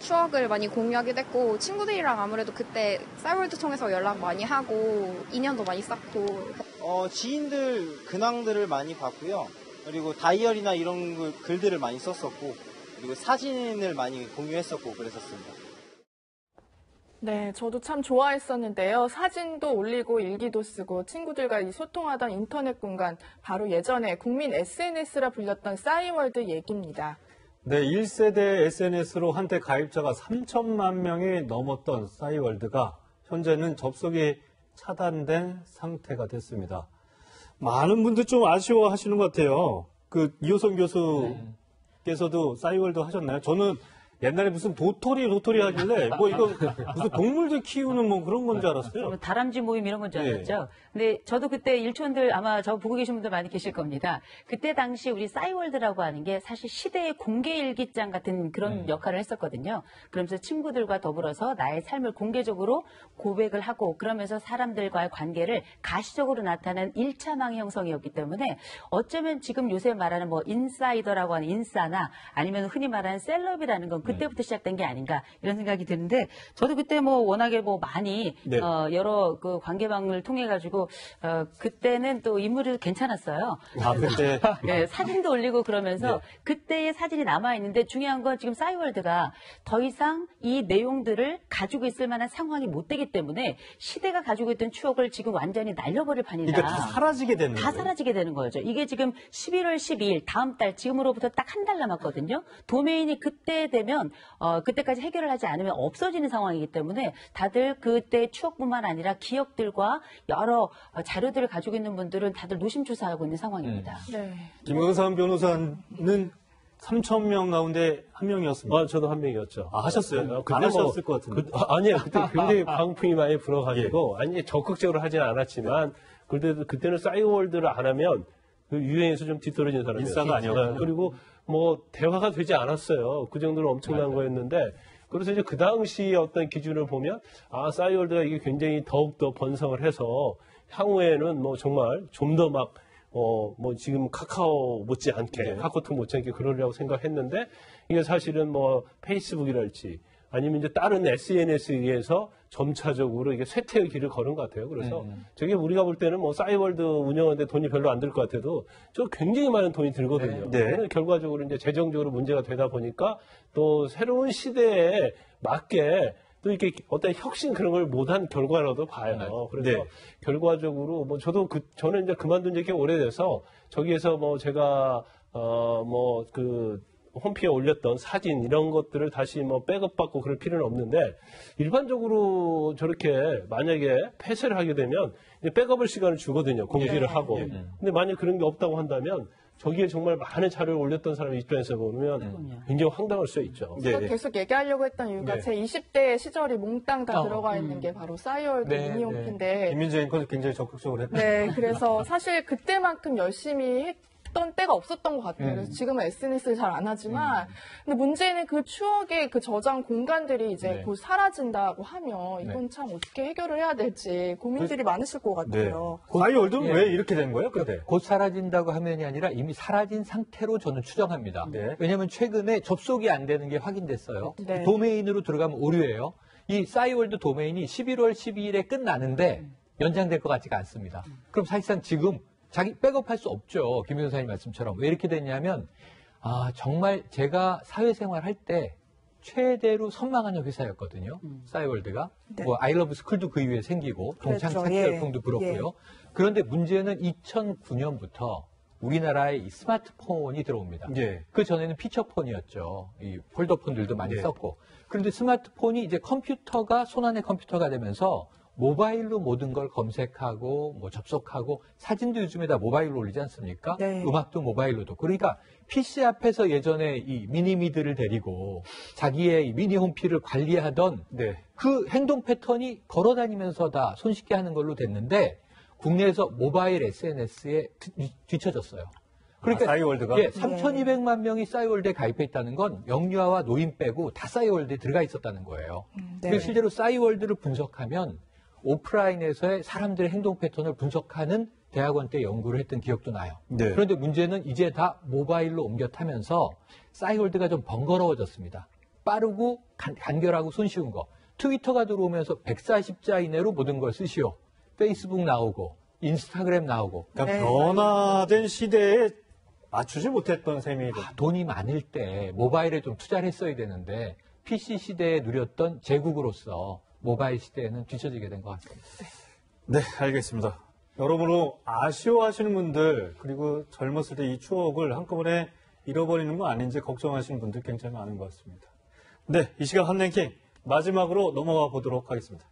추억을 많이 공유하게 됐고 친구들이랑 아무래도 그때 싸이월드 통해서 연락 많이 하고 인연도 많이 쌓고 지인들 근황들을 많이 봤고요. 그리고 다이어리나 이런 글들을 많이 썼었고 그리고 사진을 많이 공유했었고 그랬었습니다. 네, 저도 참 좋아했었는데요. 사진도 올리고 일기도 쓰고 친구들과 소통하던 인터넷 공간, 바로 예전에 국민 SNS라 불렸던 싸이월드 얘기입니다. 네, 1세대 SNS로 한때 가입자가 3천만 명이 넘었던 싸이월드가 현재는 접속이 차단된 상태가 됐습니다. 많은 분들 좀 아쉬워하시는 것 같아요. 이호선 교수께서도 싸이월드 하셨나요? 저는 옛날에 무슨 도토리 하길래 이거 무슨 동물들 키우는 그런 건 줄 알았어요. 다람쥐 모임 이런 건 줄 알았죠. 근데 저도 그때 일촌들 아마 저 보고 계신 분들 많이 계실 겁니다. 그때 당시 우리 싸이월드라고 하는 게 사실 시대의 공개 일기장 같은 그런 역할을 했었거든요. 그러면서 친구들과 더불어서 나의 삶을 공개적으로 고백을 하고 그러면서 사람들과의 관계를 가시적으로 나타낸 1차망 형성이었기 때문에 어쩌면 지금 요새 말하는 인사이더라고 하는 인싸나 아니면 흔히 말하는 셀럽이라는 건 그때부터 시작된 게 아닌가 이런 생각이 드는데 저도 그때 워낙에 많이 여러 그 관계망을 통해 가지고 그때는 또 인물이 괜찮았어요. 아, 그때 네, 사진도 올리고 그러면서 그때의 사진이 남아 있는데 중요한 건 지금 싸이월드가 더 이상 이 내용들을 가지고 있을 만한 상황이 못 되기 때문에 시대가 가지고 있던 추억을 지금 완전히 날려버릴 판이다. 그러니까 다 사라지게 되는 거예요. 다 사라지게 되는 거죠. 이게 지금 11월 12일 다음 달 지금으로부터 딱 한 달 남았거든요. 도메인이 그때 되면 그때까지 해결을 하지 않으면 없어지는 상황이기 때문에 다들 그때 추억뿐만 아니라 기억들과 여러 자료들을 가지고 있는 분들은 다들 노심초사하고 있는 상황입니다. 네. 김광삼 변호사는 3,000명 가운데 한 명이었습니다. 저도 한 명이었죠. 아, 하셨어요? 그때 안 하셨을 것 같은데. 아니요. 그때 굉장히 광풍이 많이 불어가지고, 적극적으로 하진 않았지만, 그때는 싸이월드를 안 하면, 유행에서 좀 뒤떨어진 사람이었어요. 인싸가 아니었고. 그리고 대화가 되지 않았어요. 그 정도로 엄청난 거였는데, 그래서 이제 그 당시 어떤 기준을 보면, 싸이월드가 이게 굉장히 더욱더 번성을 해서, 향후에는 정말 좀 더 지금 카카오 못지않게, 카카오톡 못지않게 그러려고 생각했는데, 이게 사실은 페이스북이랄지, 아니면 이제 다른 SNS에 의해서 점차적으로 이게 쇠퇴의 길을 걸은 것 같아요. 그래서 저게 우리가 볼 때는 싸이월드 운영하는데 돈이 별로 안 들 것 같아도 저 굉장히 많은 돈이 들거든요. 네. 결과적으로 이제 재정적으로 문제가 되다 보니까 또 새로운 시대에 맞게 또 이렇게 어떤 혁신 그런 걸 못한 결과라도 봐요. 그래서 결과적으로 저는 이제 그만둔 지 꽤 오래돼서 저기에서 제가 홈피에 올렸던 사진 이런 것들을 다시 백업받고 그럴 필요는 없는데 일반적으로 저렇게 만약에 폐쇄를 하게 되면 백업을 시간을 주거든요. 공지를 하고. 근데 만약 그런 게 없다고 한다면 저기에 정말 많은 자료를 올렸던 사람 입장에서 보면 굉장히 황당할 수 있죠. 제가 계속 얘기하려고 했던 이유가 제 20대 시절이 몽땅 다 들어가 있는 게 바로 싸이월드 미니홈피인데 김민재 앵커도 굉장히 적극적으로 했죠. 네, 그래서 사실 그때만큼 열심히 했던 때가 없었던 것 같아요. 그래서 지금은 SNS를 잘 안 하지만 근데 문제는 그 추억의 그 저장 공간들이 이제 곧 사라진다고 하면 이건 참 어떻게 해결을 해야 될지 고민들이 많으실 것 같아요. 싸이월드는 왜 이렇게 된 거예요? 그때? 곧 사라진다고 하면이 아니라 이미 사라진 상태로 저는 추정합니다. 왜냐하면 최근에 접속이 안 되는 게 확인됐어요. 도메인으로 들어가면 오류예요. 이 싸이월드 도메인이 11월 12일에 끝나는데 연장될 것 같지가 않습니다. 그럼 사실상 지금 자기 백업할 수 없죠. 김 변호사님 말씀처럼. 왜 이렇게 됐냐면 정말 제가 사회생활 할 때 최대로 선망하는 회사였거든요. 싸이월드가. 아이러브 스쿨도 그 이후에 생기고 동창 찾기 열풍도 불었고요. 그런데 문제는 2009년부터 우리나라에 이 스마트폰이 들어옵니다. 그 전에는 피처폰이었죠. 이 폴더폰들도 많이 썼고. 그런데 스마트폰이 이제 손안의 컴퓨터가 되면서 모바일로 모든 걸 검색하고 접속하고 사진도 요즘에 다 모바일로 올리지 않습니까? 음악도 모바일로도. 그러니까 PC 앞에서 예전에 이 미니미들을 데리고 자기의 미니 홈피를 관리하던 그 행동 패턴이 걸어다니면서 다 손쉽게 하는 걸로 됐는데 국내에서 모바일 SNS에 뒤처졌어요. 그러니까 싸이월드가 3,200만 명이 싸이월드에 가입해 있다는 건 영유아와 노인 빼고 다 싸이월드에 들어가 있었다는 거예요. 그래서 실제로 싸이월드를 분석하면 오프라인에서의 사람들의 행동 패턴을 분석하는 대학원 때 연구를 했던 기억도 나요. 그런데 문제는 이제 다 모바일로 옮겨 타면서 싸이월드가 좀 번거로워졌습니다. 빠르고 간결하고 손쉬운 거. 트위터가 들어오면서 140자 이내로 모든 걸 쓰시오. 페이스북 나오고 인스타그램 나오고. 그러니까 변화된 시대에 맞추지 못했던 셈이 돈이 많을 때 모바일에 좀 투자를 했어야 되는데 PC 시대에 누렸던 제국으로서 모바일 시대에는 뒤처지게 된 것 같습니다. 네, 알겠습니다. 여러모로 아쉬워하시는 분들 그리고 젊었을 때 이 추억을 한꺼번에 잃어버리는 거 아닌지 걱정하시는 분들 굉장히 많은 것 같습니다. 네, 이 시간 핫랭킹 마지막으로 넘어가 보도록 하겠습니다.